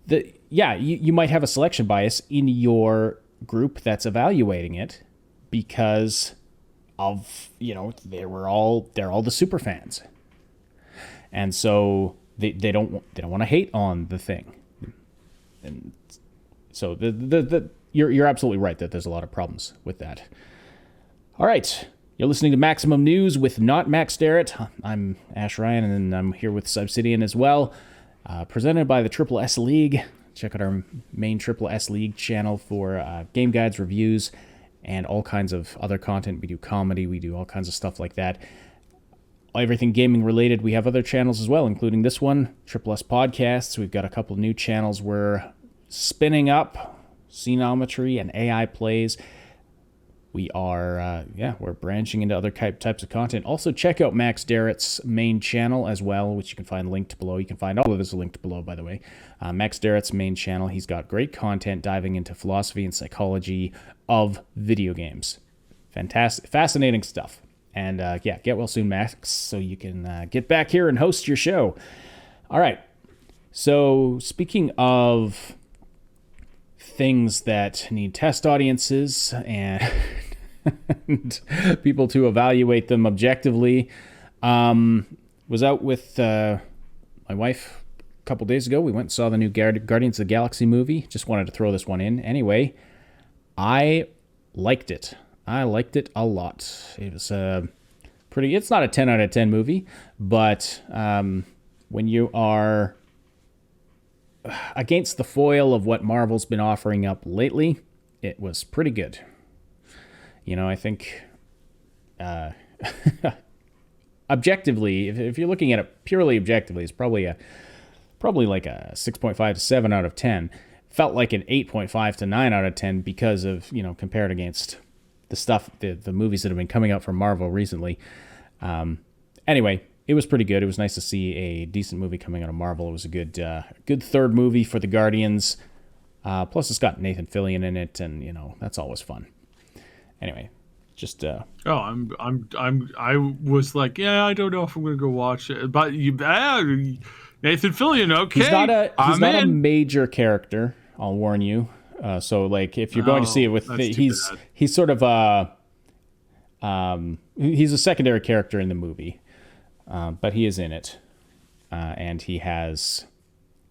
you might have a selection bias in your group that's evaluating it because of, they're all the super fans, and so they don't want to hate on the thing, and so you're absolutely right that there's a lot of problems with that. All right. You're listening to Maximum News with not Max Derrat. I'm Ash Ryan, and I'm here with Sybsidian as well. Presented by the Triple S League. Check out our main Triple S League channel for game guides, reviews, and all kinds of other content. We do comedy. We do all kinds of stuff like that. Everything gaming related. We have other channels as well, including this one, Triple S Podcasts. We've got a couple new channels we're spinning up, Scenometry and AI Plays. We are, we're branching into other types of content. Also, check out Max Derrat's main channel as well, which you can find linked below. You can find all of this linked below, by the way. Max Derrat's main channel. He's got great content diving into philosophy and psychology of video games. Fantastic, fascinating stuff. And get well soon, Max, so you can get back here and host your show. All right. So, speaking of things that need test audiences and people to evaluate them objectively, was out with my wife a couple days ago. We went and saw the new Guardians of the Galaxy movie. Just wanted to throw this one in. Anyway, I liked it. I liked it a lot. It was it's not a 10 out of 10 movie, but when you are against the foil of what Marvel's been offering up lately, it was pretty good. I think objectively, if you're looking at it purely objectively, it's probably like a 6.5 to 7 out of 10. Felt like an 8.5 to 9 out of 10 because of, compared against the stuff, the movies that have been coming out from Marvel recently. Anyway, it was pretty good. It was nice to see a decent movie coming out of Marvel. It was a good third movie for the Guardians. Plus, it's got Nathan Fillion in it, and that's always fun. Anyway, just I was like, I don't know if I'm gonna go watch it, but Nathan Fillion, okay, he's not a major character. I'll warn you. So, like, if you're going to see it with, he's sort of he's a secondary character in the movie. But he is in it, and he has,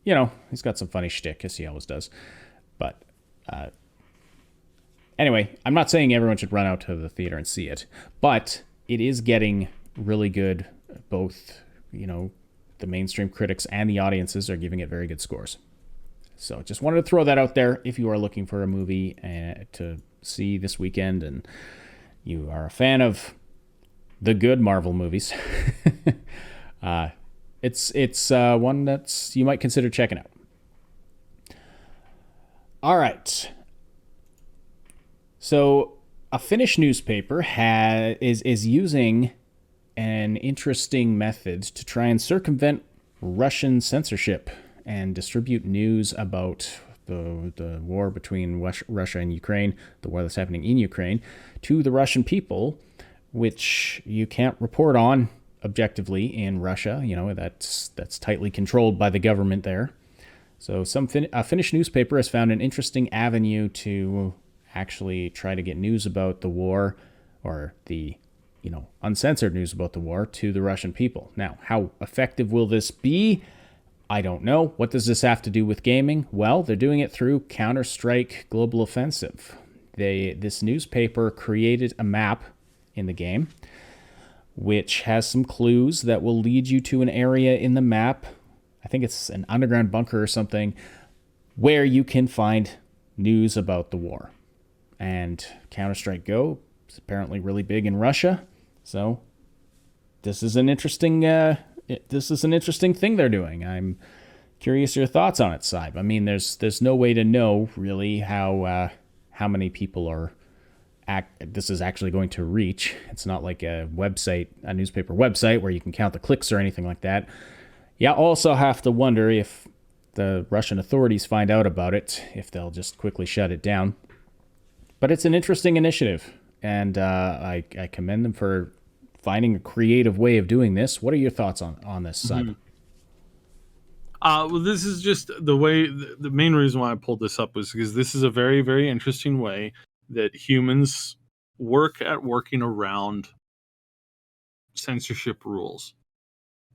he's got some funny shtick, as he always does. But anyway, I'm not saying everyone should run out to the theater and see it, but it is getting really good. Both, the mainstream critics and the audiences are giving it very good scores. So just wanted to throw that out there if you are looking for a movie to see this weekend, and you are a fan of the good Marvel movies. It's one that's you might consider checking out. All right. So a Finnish newspaper is using an interesting method to try and circumvent Russian censorship and distribute news about the war between Russia and Ukraine, the war that's happening in Ukraine, to the Russian people, which you can't report on objectively in Russia. That's tightly controlled by the government there. So a Finnish newspaper has found an interesting avenue to actually try to get news about the war, or the uncensored news about the war, to the Russian people. Now, how effective will this be? I don't know. What does this have to do with gaming? Well, they're doing it through Counter-Strike Global Offensive. This newspaper created a map in the game, which has some clues that will lead you to an area in the map. I think it's an underground bunker or something, where you can find news about the war. And Counter-Strike Go is apparently really big in Russia, so this is an interesting thing they're doing. I'm curious your thoughts on it, Syb. I mean, there's no way to know really how many people this is actually going to reach. It's not like a newspaper website where you can count the clicks or anything like that. You also have to wonder if the Russian authorities find out about it, if they'll just quickly shut it down. But it's an interesting initiative, and I commend them for finding a creative way of doing this. What are your thoughts on this, Simon? Well, this is just the way. The main reason why I pulled this up was because this is a very, very interesting way that humans work at working around censorship rules,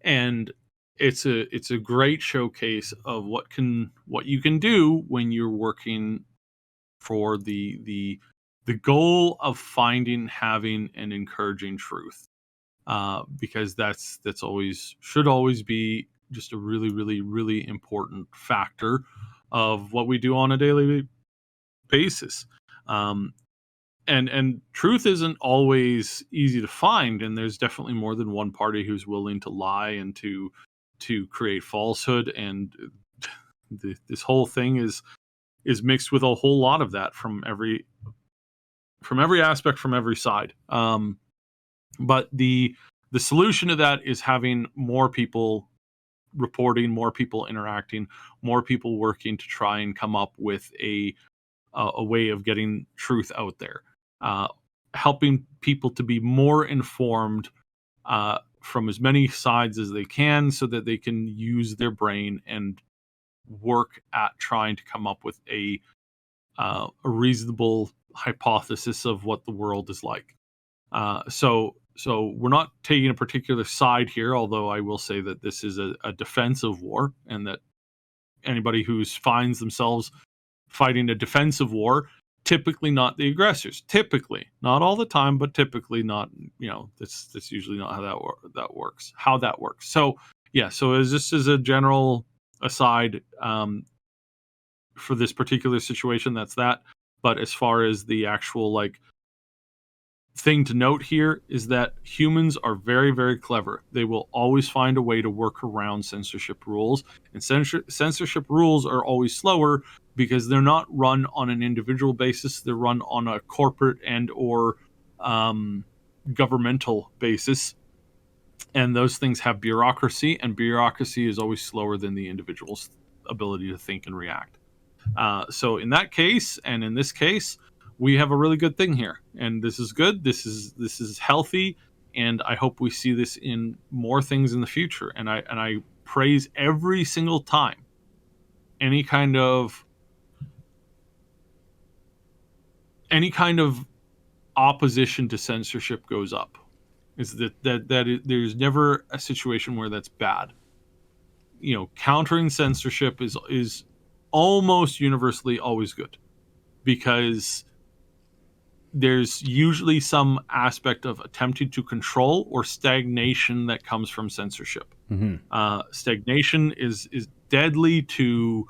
and it's a great showcase of what you can do when you're working for the goal of finding, having, and encouraging truth, because that's should always be just a really, really, really important factor of what we do on a daily basis. And truth isn't always easy to find, and there's definitely more than one party who's willing to lie and to create falsehood, and this whole thing is mixed with a whole lot of that from every aspect, from every side. But the solution to that is having more people reporting, more people interacting, more people working to try and come up with a way of getting truth out there, helping people to be more informed from as many sides as they can, so that they can use their brain and work at trying to come up with a reasonable hypothesis of what the world is like. So we're not taking a particular side here, although I will say that this is a defensive war, and that anybody who finds themselves fighting a defensive war, typically not the aggressors. Typically, not all the time, but typically not. That's usually not how that works. How that works. So yeah. So as just as a general aside, for this particular situation, that's that. But as far as the actual thing to note here is that humans are very, very clever. They will always find a way to work around censorship rules, and censorship rules are always slower because they're not run on an individual basis. They're run on a corporate and or governmental basis, and those things have bureaucracy, and bureaucracy is always slower than the individual's ability to think and react. So in that case, and in this case, we have a really good thing here, and this is good. This is healthy, and I hope we see this in more things in the future. And I praise every single time any kind of opposition to censorship goes up. Is that there's never a situation where that's bad. Countering censorship is almost universally always good, because there's usually some aspect of attempting to control or stagnation that comes from censorship. Mm-hmm. Stagnation is deadly to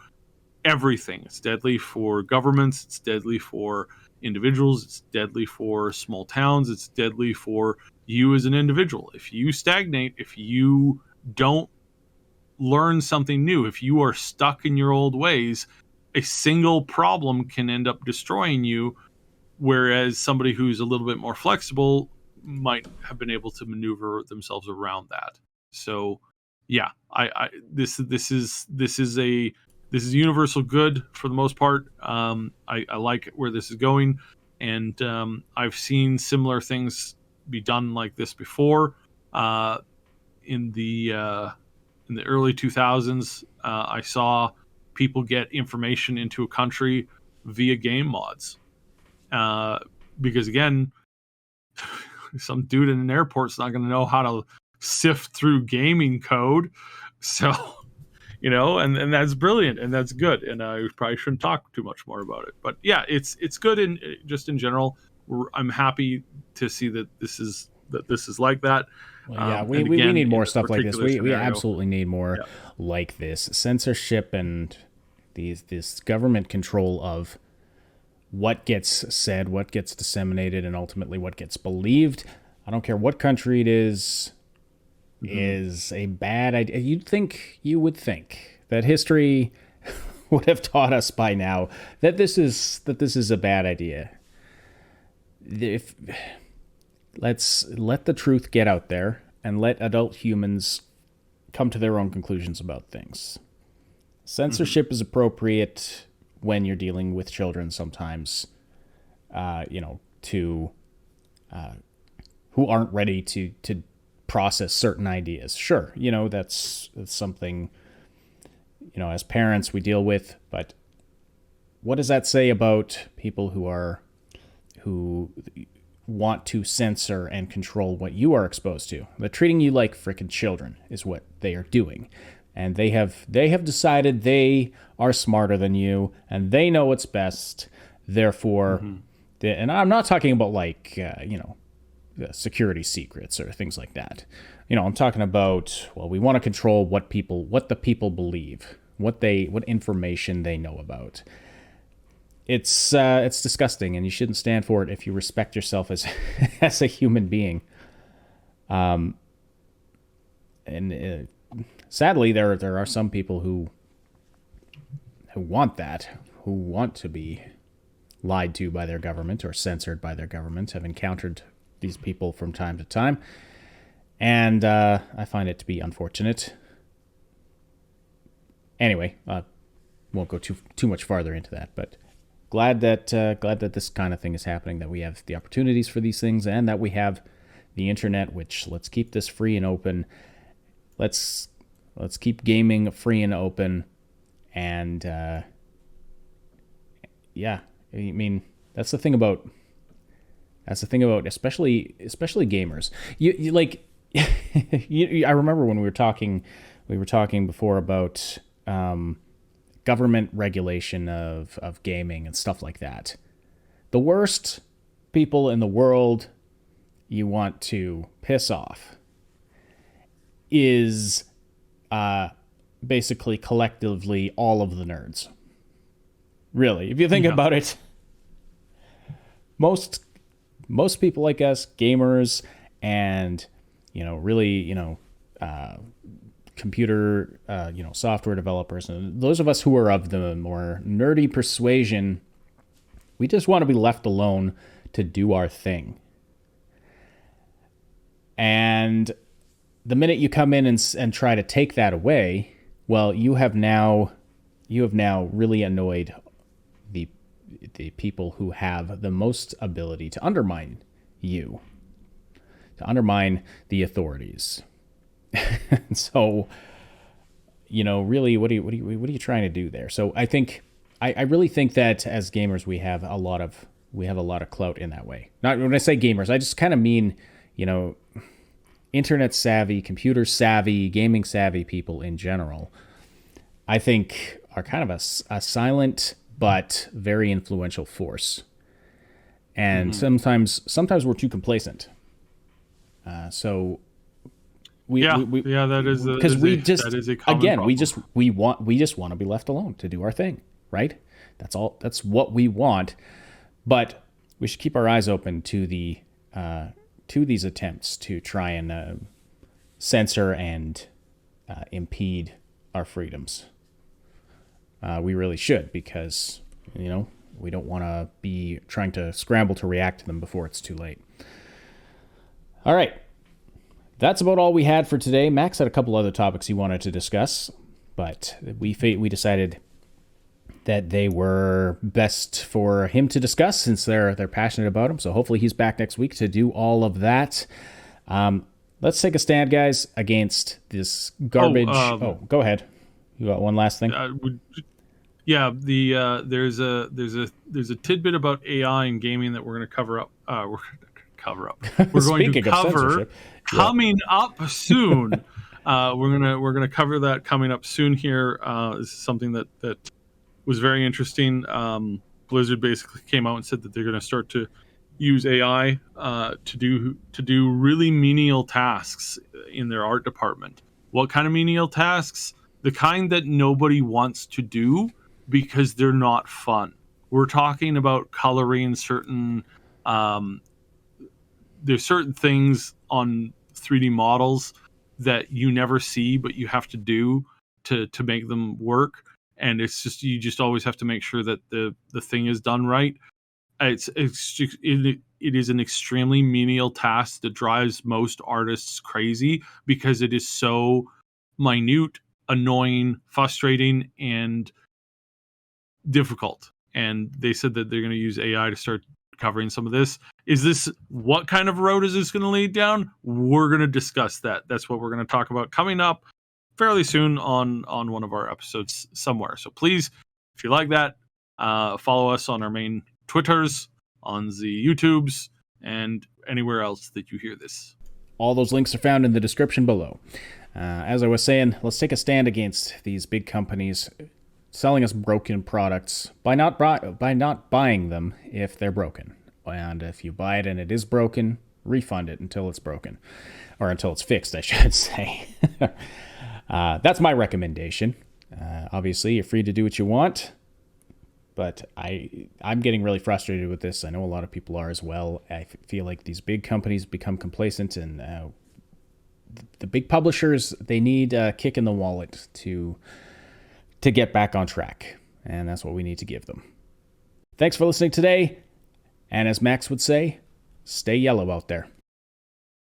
everything. It's deadly for governments. It's deadly for individuals. It's deadly for small towns. It's deadly for you as an individual. If you stagnate, if you don't learn something new, if you are stuck in your old ways, a single problem can end up destroying you. Whereas somebody who's a little bit more flexible might have been able to maneuver themselves around that. So, yeah, this is universal good for the most part. I like where this is going, and I've seen similar things be done like this before. In the early 2000s, I saw people get information into a country via game mods. Because again, some dude in an airport's not going to know how to sift through gaming code. So, and that's brilliant, and that's good. And I probably shouldn't talk too much more about it, but yeah, it's good. In just in general, I'm happy to see that this is like that. Well, yeah, we need more stuff like this. We absolutely need more like this. Censorship and this government control of what gets said, what gets disseminated, and ultimately what gets believed. I don't care what country it is a bad idea. You would think that history would have taught us by now that this is a bad idea. Let's let the truth get out there and let adult humans come to their own conclusions about things. Censorship is appropriate when you're dealing with children sometimes, to who aren't ready to process certain ideas. Sure, that's something, as parents we deal with, but what does that say about people who want to censor and control what you are exposed to? They're treating you like freaking children is what they are doing. And they have decided they are smarter than you and they know what's best. Therefore, and I'm not talking about like, security secrets or things like that. I'm talking about, well, we want to control what the people believe, what information they know about. It's disgusting, and you shouldn't stand for it if you respect yourself as as a human being. Sadly, there are some people who want that, who want to be lied to by their government or censored by their government. I've encountered these people from time to time, and I find it to be unfortunate. Anyway, won't go too much farther into that, but glad that this kind of thing is happening, that we have the opportunities for these things, and that we have the internet. Which, let's keep this free and open. Let's keep gaming free and open, and yeah, I mean that's the thing about especially gamers. You like I remember when we were talking before about government regulation of gaming and stuff like that. The worst people in the world you want to piss off is basically collectively all of the nerds. Really, if you think about it, most people like us, gamers, and really computer software developers, and those of us who are of the more nerdy persuasion, we just want to be left alone to do our thing. And the minute you come in and try to take that away, well, you have now really annoyed the people who have the most ability to undermine you, to undermine the authorities. So, really, what are you trying to do there? So I think I really think that as gamers we have a lot of clout in that way. Not when I say gamers, I just kind of mean internet savvy, computer savvy, gaming savvy people in general. I think are kind of a silent but very influential force, and sometimes we're too complacent. So. That is because that is a common again problem. we just want to be left alone to do our thing, right? That's all. That's what we want, but we should keep our eyes open to these attempts to try and censor and impede our freedoms. We really should, because we don't want to be trying to scramble to react to them before it's too late. All right. That's about all we had for today. Max had a couple other topics he wanted to discuss, but we decided that they were best for him to discuss since they're passionate about him. So hopefully he's back next week to do all of that. Let's take a stand, guys, against this garbage. Go ahead. You got one last thing? There's a tidbit about AI and gaming that we're going to cover up. We're going to cover coming up soon. We're gonna cover that coming up soon here. This is something that was very interesting. Blizzard basically came out and said that they're going to start to use AI to do really menial tasks in their art department. What kind of menial tasks? The kind that nobody wants to do because they're not fun. We're talking about coloring certain. There's certain things on 3D models that you never see, but you have to do to make them work. And it's just, you just always have to make sure that the thing is done right. It is an extremely menial task that drives most artists crazy because it is so minute annoying, frustrating, and difficult. And they said that they're going to use AI to start covering some of this. Is this, what kind of road is this going to lead down? We're going to discuss that. That's what we're going to talk about coming up fairly soon on one of our episodes somewhere. So please, if you like that, follow us on our main Twitters, on the YouTubes, and anywhere else that you hear this. All those links are found in the description below. As I was saying, let's take a stand against these big companies selling us broken products by not buying them if they're broken. And if you buy it and it is broken, refund it until it's broken. Or until it's fixed, I should say. That's my recommendation. Obviously, you're free to do what you want. But I'm getting really frustrated with this. I know a lot of people are as well. I feel like these big companies become complacent, and the big publishers, they need a kick in the wallet to get back on track. And that's what we need to give them. Thanks for listening today. And as Max would say, stay yellow out there.